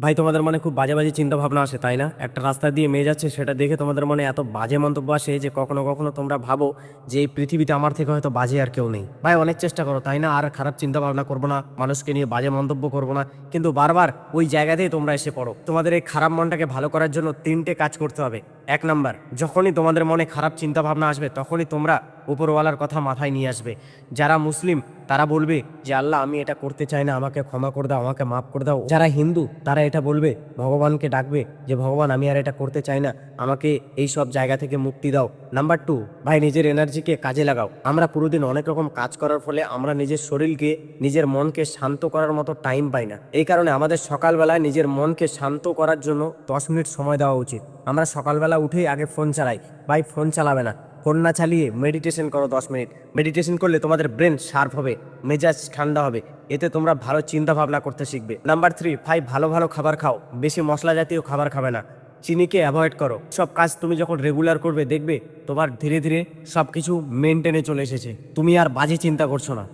ভাই তোমাদের মনে খুব বাজে বাজে চিন্তা ভাবনা আসে তাই না? একটা রাস্তা দিয়ে মেয়ে যাচ্ছে সেটা দেখে তোমাদের মনে এত বাজে মন্তব্য আসে যে কখনো কখনো তোমরা ভাবো যে এই পৃথিবীতে আমার থেকে হয়তো বাজে আর কেউ নেই। ভাই অনেক চেষ্টা করো তাই না, আর খারাপ চিন্তা ভাবনা করবো না, মানুষকে নিয়ে বাজে মন্তব্য করবো না, কিন্তু বারবার ওই জায়গাতেই তোমরা এসে পড়ো। তোমাদের এই খারাপ মনটাকে ভালো করার জন্য তিনটে কাজ করতে হবে। এক নাম্বার, যখনই তোমাদের মনে খারাপ চিন্তা ভাবনা আসবে তখনই তোমরা উপরওয়ালার কথা মাথায় নিয়ে আসবে। যারা মুসলিম তারা বলবে যে আল্লাহ আমি এটা করতে চাই না, আমাকে ক্ষমা করে দাও, আমাকে মাফ করে দাও। যারা হিন্দু তারা এটা বলবে, ভগবানকে ডাকবে যে ভগবান আমি আর এটা করতে চাই না, আমাকে এই সব জায়গা থেকে মুক্তি দাও। নাম্বার টু, ভাই নিজের এনার্জিকে কাজে লাগাও। আমরা পুরোদিন অনেক রকম কাজ করার ফলে আমরা নিজের শরীরকে নিজের মনকে শান্ত করার মতো টাইম পাই না। এই কারণে আমাদের সকালবেলায় নিজের মনকে শান্ত করার জন্য 10 মিনিট সময় দেওয়া উচিত। আমরা সকালবেলা উঠেই আগে ফোন চালাই, ভাই ফোন চালাবে না। ফোন না চালিয়ে মেডিটেশন করো 10 মিনিট। মেডিটেশন করলে তোমাদের ব্রেন শার্প হবে, মেজাজ ঠান্ডা হবে, এতে তোমরা ভালো চিন্তা ভাবনা করতে শিখবে। নাম্বার থ্রি, ভাই ভালো ভালো খাবার খাও, বেশি মশলা জাতীয় খাবার খাবে না, চিনিকে অ্যাভয়েড করো। সব কাজ তুমি যখন রেগুলার করবে দেখবে তোমার ধীরে ধীরে সব কিছু মেনটেনে চলে এসেছে, তুমি আর বাজে চিন্তা করছো না।